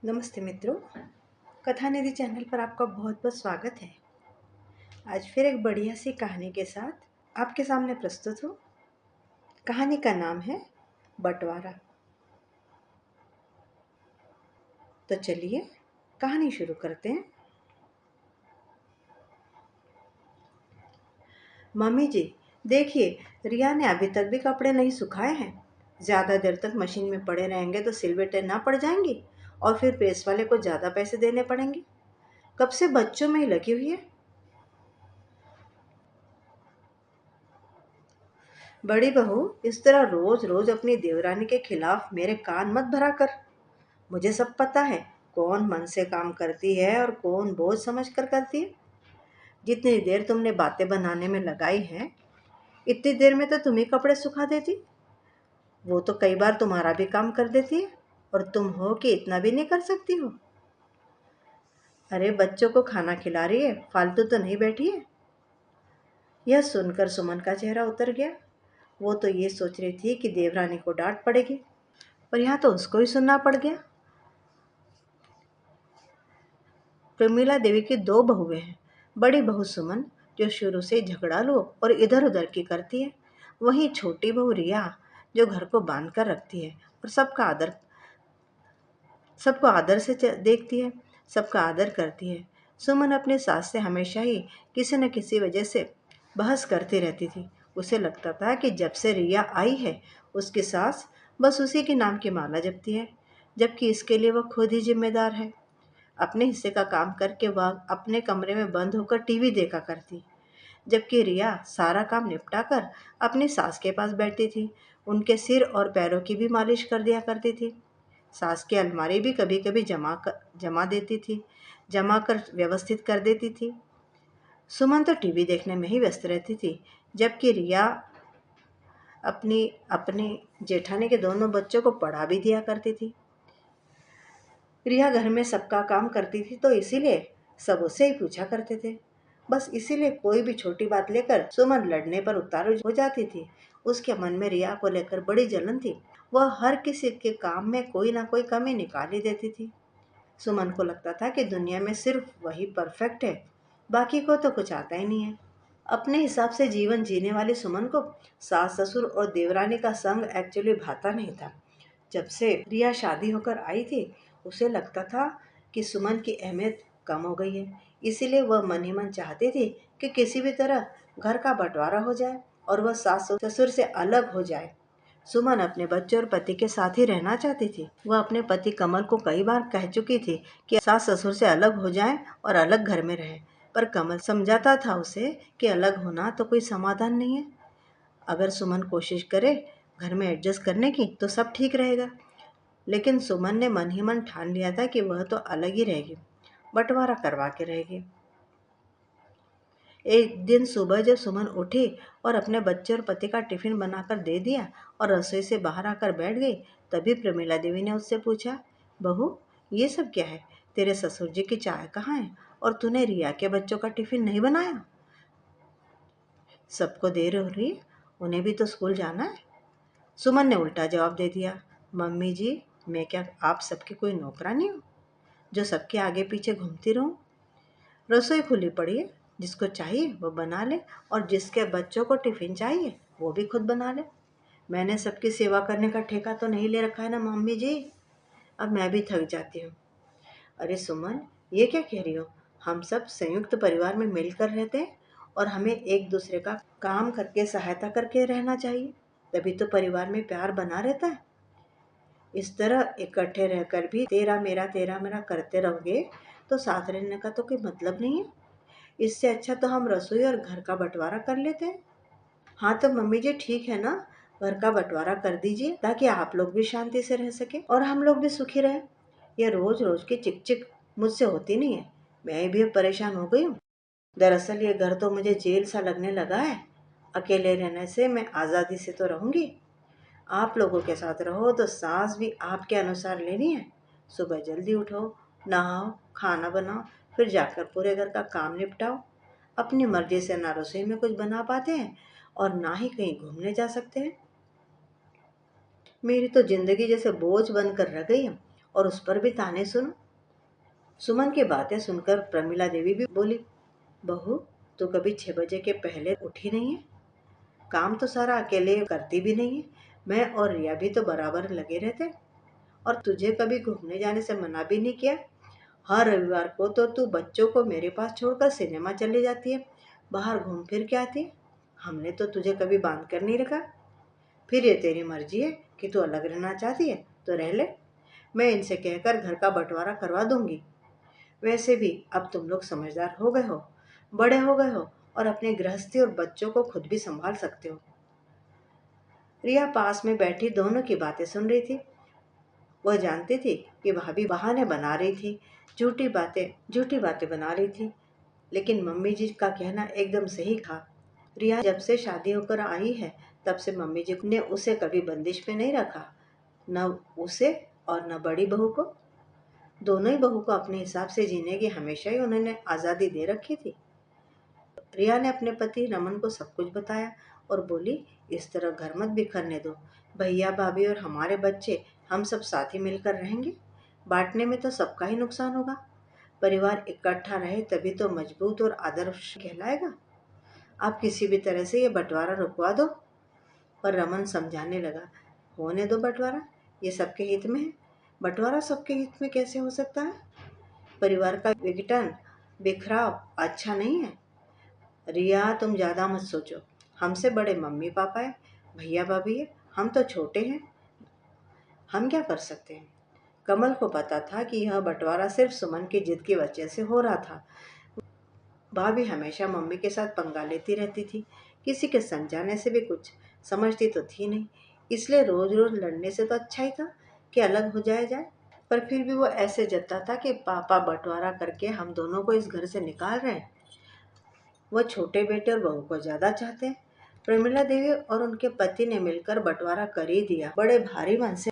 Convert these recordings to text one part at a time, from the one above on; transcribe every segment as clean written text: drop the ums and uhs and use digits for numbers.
नमस्ते मित्रों। कथा निधि चैनल पर आपका बहुत बहुत स्वागत है। आज फिर एक बढ़िया सी कहानी के साथ आपके सामने प्रस्तुत हूँ। कहानी का नाम है बंटवारा। तो चलिए कहानी शुरू करते हैं। मम्मी जी, देखिए, रिया ने अभी तक भी कपड़े नहीं सुखाए हैं। ज़्यादा देर तक मशीन में पड़े रहेंगे तो सिलवटें ना पड़ जाएंगी और फिर प्रेस वाले को ज़्यादा पैसे देने पड़ेंगे। कब से बच्चों में ही लगी हुई है। बड़ी बहू, इस तरह रोज रोज अपनी देवरानी के खिलाफ मेरे कान मत भरा कर। मुझे सब पता है, कौन मन से काम करती है और कौन बोझ समझ कर करती है। जितनी देर तुमने बातें बनाने में लगाई है, इतनी देर में तो तुम ही कपड़े सुखा देती। वो तो कई बार तुम्हारा भी काम कर देती है और तुम हो कि इतना भी नहीं कर सकती हो। अरे, बच्चों को खाना खिला रही है, फालतू तो नहीं बैठी है। यह सुनकर सुमन का चेहरा उतर गया। वो तो ये सोच रही थी कि देवरानी को डांट पड़ेगी, पर यहाँ तो उसको ही सुनना पड़ गया। प्रमीला देवी की दो बहुएं हैं। बड़ी बहू सुमन, जो शुरू से झगड़ालू और इधर उधर की करती है। वहीं छोटी बहू रिया, जो घर को बांध कर रखती है और सबको आदर से देखती है, सबका आदर करती है। सुमन अपनी सास से हमेशा ही किसी न किसी वजह से बहस करती रहती थी। उसे लगता था कि जब से रिया आई है, उसकी सास बस उसी के नाम की माला जपती है, जबकि इसके लिए वह खुद ही जिम्मेदार है। अपने हिस्से का काम करके वह अपने कमरे में बंद होकर टीवी देखा करती, जबकि रिया सारा काम निपटा कर अपनी सास के पास बैठती थी। उनके सिर और पैरों की भी मालिश कर दिया करती थी। सास की अलमारी भी कभी कभी जमा देती थी, जमा कर व्यवस्थित कर देती थी। सुमन तो टीवी देखने में ही व्यस्त रहती थी, जबकि रिया अपनी अपनी जेठानी के दोनों बच्चों को पढ़ा भी दिया करती थी। रिया घर में सबका काम करती थी, तो इसीलिए सब उससे ही पूछा करते थे। बस इसीलिए कोई भी छोटी बात लेकर सुमन लड़ने पर उतारू हो जाती थी। उसके मन में रिया को लेकर बड़ी जलन थी। वह हर किसी के काम में कोई ना कोई कमी निकाल ही देती थी। सुमन को लगता था कि दुनिया में सिर्फ वही परफेक्ट है, बाकी को तो कुछ आता ही नहीं है। अपने हिसाब से जीवन जीने वाली सुमन को सास ससुर और देवरानी का संग एक्चुअली भाता नहीं था। जब से रिया शादी होकर आई थी, उसे लगता था कि सुमन की अहमियत कम हो गई है। इसीलिए वह मन ही मन चाहती थी कि किसी भी तरह घर का बंटवारा हो जाए और वह सास ससुर से अलग हो जाए। सुमन अपने बच्चे और पति के साथ ही रहना चाहती थी। वह अपने पति कमल को कई बार कह चुकी थी कि सास ससुर से अलग हो जाएं और अलग घर में रहें, पर कमल समझाता था उसे कि अलग होना तो कोई समाधान नहीं है। अगर सुमन कोशिश करे घर में एडजस्ट करने की तो सब ठीक रहेगा। लेकिन सुमन ने मन ही मन ठान लिया था कि वह तो अलग ही रहेगी, बंटवारा करवा के रहेगी। एक दिन सुबह जब सुमन उठी और अपने बच्चे और पति का टिफिन बनाकर दे दिया और रसोई से बाहर आकर बैठ गई, तभी प्रमीला देवी ने उससे पूछा, बहू, ये सब क्या है? तेरे ससुर जी की चाय कहाँ है और तूने रिया के बच्चों का टिफिन नहीं बनाया? सबको देर हो रही है, उन्हें भी तो स्कूल जाना है। सुमन ने उल्टा जवाब दे दिया, मम्मी जी, मैं क्या आप सबकी कोई नौकरानी हूँ जो सबके आगे पीछे घूमती रहूं? रसोई खुली पड़ी है, जिसको चाहिए वो बना ले और जिसके बच्चों को टिफिन चाहिए वो भी खुद बना ले। मैंने सबकी सेवा करने का ठेका तो नहीं ले रखा है ना मम्मी जी। अब मैं भी थक जाती हूँ। अरे सुमन, ये क्या कह रही हो? हम सब संयुक्त परिवार में मिलकर रहते हैं और हमें एक दूसरे का काम करके सहायता करके रहना चाहिए, तभी तो परिवार में प्यार बना रहता है। इस तरह इकट्ठे रहकर भी तेरा मेरा करते रहोगे तो साथ रहने का तो कोई मतलब नहीं है। इससे अच्छा तो हम रसोई और घर का बंटवारा कर लेते हैं। हाँ तो मम्मी जी, ठीक है ना, घर का बंटवारा कर दीजिए ताकि आप लोग भी शांति से रह सके और हम लोग भी सुखी रहे। यह रोज रोज की चिक चिक मुझसे होती नहीं है। मैं भी अब परेशान हो गई हूँ। दरअसल ये घर तो मुझे जेल सा लगने लगा है। अकेले रहने से मैं आज़ादी से तो रहूंगी, आप लोगों के साथ रहो तो सांस भी आपके अनुसार लेनी है। सुबह जल्दी उठो, नहाओ, खाना बनाओ, फिर जाकर पूरे घर का काम निपटाओ। अपनी मर्जी से ना रसोई में कुछ बना पाते हैं और ना ही कहीं घूमने जा सकते हैं। मेरी तो जिंदगी जैसे बोझ बनकर रह गई है और उस पर भी ताने सुनो। सुमन की बातें सुनकर प्रमिला देवी भी बोली, बहू तू कभी 6 बजे के पहले उठी नहीं है, काम तो सारा अकेले करती भी नहीं है, मैं और रिया भी तो बराबर लगे रहते, और तुझे कभी घूमने जाने से मना भी नहीं किया। हर रविवार को तो तू बच्चों को मेरे पास छोड़कर सिनेमा चली जाती है, बाहर घूम फिर के आती है। हमने तो तुझे कभी बांध कर नहीं रखा। फिर ये तेरी मर्जी है कि तू अलग रहना चाहती है तो रह ले, मैं इनसे कहकर घर का बंटवारा करवा दूंगी। वैसे भी अब तुम लोग समझदार हो गए हो, बड़े हो गए हो और अपनी गृहस्थी और बच्चों को खुद भी संभाल सकते हो। रिया पास में बैठी दोनों की बातें सुन रही थी। वह जानती थी कि भाभी बहाने बना रही थी, झूठी बातें बना रही थी, लेकिन मम्मी जी का कहना एकदम सही था। रिया जब से शादी होकर आई है तब से मम्मी जी ने उसे कभी बंदिश में नहीं रखा, न उसे और न बड़ी बहू को। दोनों ही बहू को अपने हिसाब से जीने की हमेशा ही उन्होंने आज़ादी दे रखी थी। रिया ने अपने पति रमन को सब कुछ बताया और बोली, इस तरह घर मत बिखरने दो। भैया भाभी और हमारे बच्चे हम सब साथ ही मिलकर रहेंगे, बांटने में तो सबका ही नुकसान होगा। परिवार इकट्ठा रहे तभी तो मजबूत और आदर्श कहलाएगा। आप किसी भी तरह से ये बंटवारा रुकवा दो। पर रमन समझाने लगा, होने दो बंटवारा, ये सबके हित में है। बंटवारा सबके हित में कैसे हो सकता है? परिवार का विघटन, बिखराव अच्छा नहीं है। रिया तुम ज्यादा मत सोचो, हमसे बड़े मम्मी पापा है, भैया भाभी है, हम तो छोटे हैं, हम क्या कर सकते हैं। कमल को पता था कि यह बंटवारा सिर्फ सुमन की जिद की वजह से हो रहा था। भाभी हमेशा मम्मी के साथ पंगा लेती रहती थी, किसी के समझाने से भी कुछ समझती तो थी नहीं, इसलिए रोज रोज लड़ने से तो अच्छा ही था कि अलग हो जाए। पर फिर भी वो ऐसे जता था कि पापा बंटवारा करके हम दोनों को इस घर से निकाल रहे हैं। वह छोटे बेटे और बहू को ज्यादा चाहते हैं। प्रमिला देवी और उनके पति ने मिलकर बंटवारा कर ही दिया, बड़े भारी मन से।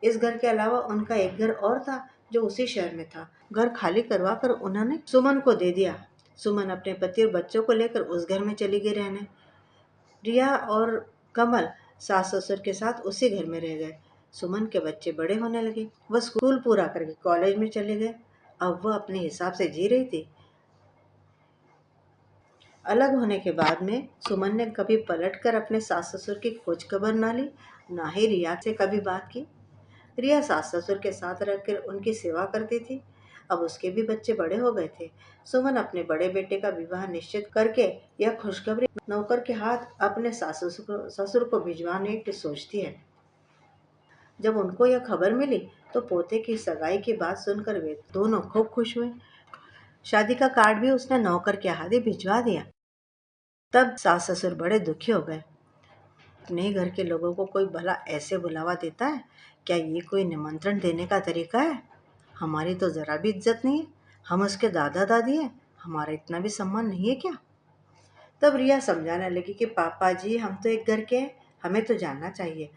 इस घर के अलावा उनका एक घर और था जो उसी शहर में था। घर खाली करवा कर उन्होंने सुमन को दे दिया। सुमन अपने पति और बच्चों को लेकर उस घर में चली गई रहने। रिया और कमल सास ससुर के साथ उसी घर में रह गए। सुमन के बच्चे बड़े होने लगे, वह स्कूल पूरा करके कॉलेज में चले गए। अब वह अपने हिसाब से जी रही थी। अलग होने के बाद में सुमन ने कभी पलटकर अपने सास ससुर की खोज खबर ना ली, ना ही रिया से कभी बात की। रिया सास ससुर के साथ रहकर उनकी सेवा करती थी। अब उसके भी बच्चे बड़े हो गए थे। सुमन अपने बड़े बेटे का विवाह निश्चित करके यह खुशखबरी नौकर के हाथ अपने ससुर को भिजवाने की सोचती है। जब उनको यह खबर मिली तो पोते की सगाई की बात सुनकर वे दोनों खूब खुश हुए। शादी का कार्ड भी उसने नौकर के हाथ ही भिजवा दिया। तब सास ससुर बड़े दुखी हो गए। अपने ही घर के लोगों को कोई भला ऐसे बुलावा देता है? क्या ये कोई निमंत्रण देने का तरीका है? हमारी तो जरा भी इज्जत नहीं है, हम उसके दादा दादी हैं, हमारा इतना भी सम्मान नहीं है क्या? तब रिया समझाने लगी कि पापा जी हम तो एक घर के हैं, हमें तो जानना चाहिए,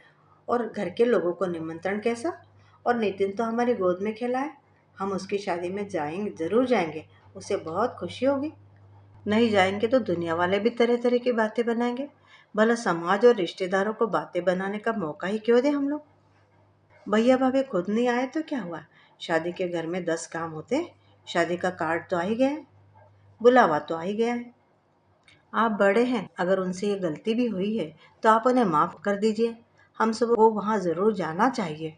और घर के लोगों को निमंत्रण कैसा? और नितिन तो हमारी गोद में खेला है, हम उसकी शादी में जाएंगे, जरूर जाएंगे, उसे बहुत खुशी होगी। नहीं जाएंगे तो दुनिया वाले भी तरह तरह की बातें बनाएंगे, भला समाज और रिश्तेदारों को बातें बनाने का मौका ही क्यों दे हम लोग। भैया भाभी खुद नहीं आए तो क्या हुआ, शादी के घर में 10 काम होते हैं। शादी का कार्ड तो आ ही गया है, बुलावा तो आ ही गया है। आप बड़े हैं, अगर उनसे ये गलती भी हुई है तो आप उन्हें माफ कर दीजिए। हम सब को वहाँ जरूर जाना चाहिए,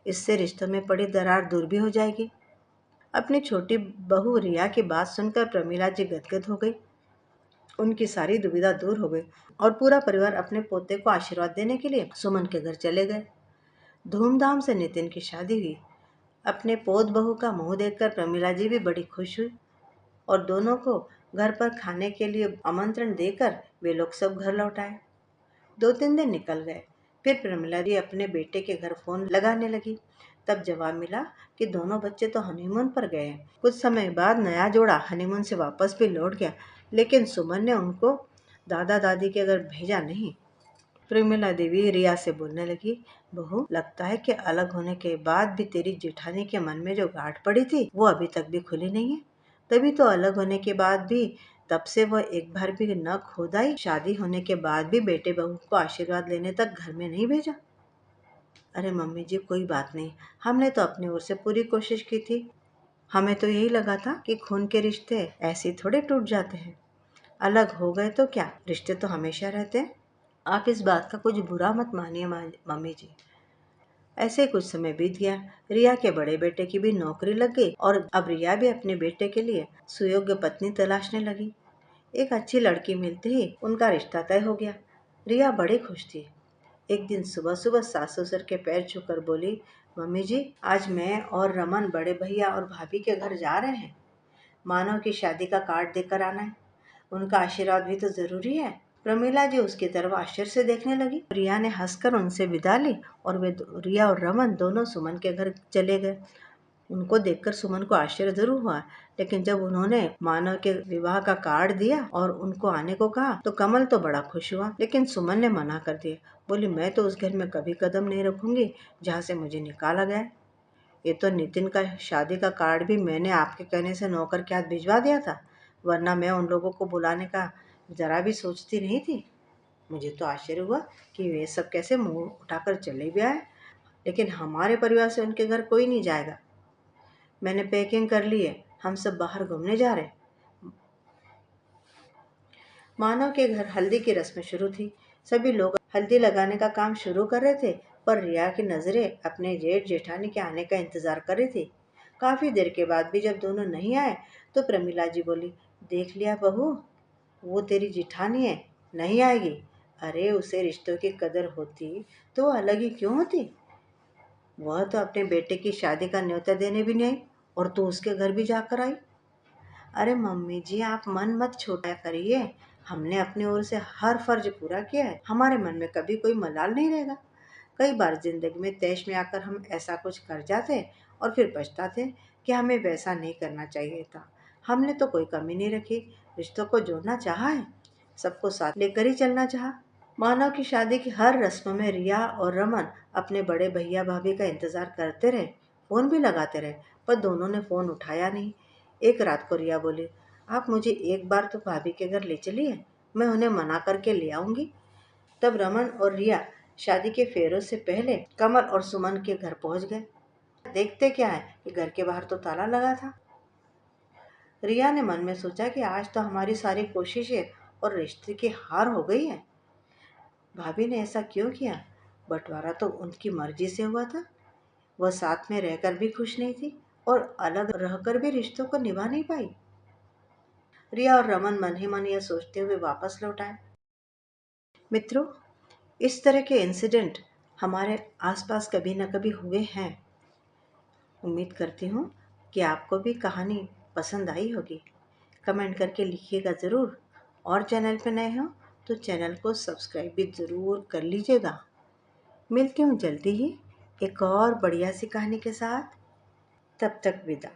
इससे रिश्तों में पड़ी दरार दूर भी हो जाएगी। अपनी छोटी बहू रिया की बात सुनकर प्रमीला जी गदगद हो गई। उनकी सारी दुविधा दूर हो गई और पूरा परिवार अपने पोते को आशीर्वाद देने के लिए सुमन के घर चले गए। धूमधाम से नितिन की शादी हुई। अपने पोत बहू का मुंह देखकर प्रमिला जी भी बड़ी खुश हुई और दोनों को घर पर खाने के लिए आमंत्रण देकर वे लोग सब घर लौट आए। 2-3 दिन निकल गए। फिर प्रमिला जी अपने बेटे के घर फोन लगाने लगी। तब जवाब मिला कि दोनों बच्चे तो हनीमून पर गए हैं। कुछ समय बाद नया जोड़ा हनीमून से वापस भी लौट गया, लेकिन सुमन ने उनको दादा दादी के घर भेजा नहीं। प्रेमिला देवी रिया से बोलने लगी, बहू लगता है कि अलग होने के बाद भी तेरी जेठानी के मन में जो गांठ पड़ी थी वो अभी तक भी खुली नहीं है। तभी तो अलग होने के बाद भी तब से वह एक बार भी न खुद आई, शादी होने के बाद भी बेटे बहू को आशीर्वाद लेने तक घर में नहीं भेजा। अरे मम्मी जी, कोई बात नहीं, हमने तो अपनी ओर से पूरी कोशिश की थी। हमें तो यही लगा था कि खून के रिश्ते ऐसे ही थोड़े टूट जाते हैं। अलग हो गए तो क्या, रिश्ते तो हमेशा रहते हैं। आप इस बात का कुछ बुरा मत मानिए मम्मी जी। ऐसे ही कुछ समय बीत गया। रिया के बड़े बेटे की भी नौकरी लग गई और अब रिया भी अपने बेटे के लिए सुयोग्य पत्नी तलाशने लगी। एक अच्छी लड़की मिलते ही उनका रिश्ता तय हो गया। रिया बड़ी खुश थी। एक दिन सुबह सुबह सास ससुर के पैर छूकर बोली, मम्मी जी, आज मैं और रमन बड़े भैया और भाभी के घर जा रहे हैं। मानव की शादी का कार्ड देकर आना है। उनका आशीर्वाद भी तो जरूरी है। प्रमीला जी उसकी तरफ आश्चर्य से देखने लगी। रिया ने हंसकर उनसे विदा ली और रिया और रमन दोनों सुमन के घर चले गए। उनको देखकर सुमन को आश्चर्य जरूर हुआ, लेकिन जब उन्होंने मानव के विवाह का कार्ड दिया और उनको आने को कहा तो कमल तो बड़ा खुश हुआ, लेकिन सुमन ने मना कर दिया। बोली, मैं तो उस घर में कभी कदम नहीं रखूंगी जहाँ से मुझे निकाला गया। ये तो नितिन का शादी का कार्ड भी मैंने आपके कहने से नौकर के हाथ भिजवा दिया था, वरना मैं उन लोगों को बुलाने का जरा भी सोचती नहीं थी। मुझे तो आश्चर्य हुआ कि वे सब कैसे मुंह उठाकर चले भी आए, लेकिन हमारे परिवार से उनके घर कोई नहीं जाएगा। मैंने पैकिंग कर ली है, हम सब बाहर घूमने जा रहे हैं। मानव के घर हल्दी की रस्म शुरू थी। सभी लोग हल्दी लगाने का काम शुरू कर रहे थे, पर रिया की नजरें अपने जेठ जेठानी के आने का इंतजार कर रही थी। काफी देर के बाद भी जब दोनों नहीं आए तो प्रमिला जी बोली, देख लिया बहू, वो तेरी जिठानी है, नहीं आएगी। अरे उसे रिश्तों की कदर होती तो वो अलग ही क्यों होती। वह तो अपने बेटे की शादी का न्योता देने भी नहीं आई और तू उसके घर भी जाकर आई। अरे मम्मी जी, आप मन मत छोटा करिए। हमने अपनी ओर से हर फर्ज पूरा किया है, हमारे मन में कभी कोई मलाल नहीं रहेगा। कई बार जिंदगी में तैश में आकर हम ऐसा कुछ कर जाते और फिर पछताते कि हमें वैसा नहीं करना चाहिए था। हमने तो कोई कमी नहीं रखी, रिश्तों को जोड़ना चाहा है, सबको साथ लेकर ही चलना चाहा। मानव की शादी की हर रस्म में रिया और रमन अपने बड़े भैया भाभी का इंतजार करते रहे, फोन भी लगाते रहे, पर दोनों ने फोन उठाया नहीं। एक रात को रिया बोली, आप मुझे एक बार तो भाभी के घर ले चलिए, मैं उन्हें मना करके ले आऊंगी। तब रमन और रिया शादी के फेरों से पहले कमल और सुमन के घर पहुंच गए। देखते क्या है कि घर के बाहर तो ताला लगा था। रिया ने मन में सोचा कि आज तो हमारी सारी कोशिशें और रिश्ते की हार हो गई है। भाभी ने ऐसा क्यों किया? बंटवारा तो उनकी मर्जी से हुआ था। वह साथ में रहकर भी खुश नहीं थी और अलग रहकर भी रिश्तों को निभा नहीं पाई। रिया और रमन मन ही मन यह सोचते हुए वापस लौट आए। मित्रों, इस तरह के इंसिडेंट हमारे आसपास कभी न कभी हुए हैं। उम्मीद करती हूँ कि आपको भी कहानी पसंद आई होगी। कमेंट करके लिखिएगा ज़रूर, और चैनल पर नए हो तो चैनल को सब्सक्राइब भी ज़रूर कर लीजिएगा। मिलती हूँ जल्दी ही एक और बढ़िया सी कहानी के साथ। तब तक विदा।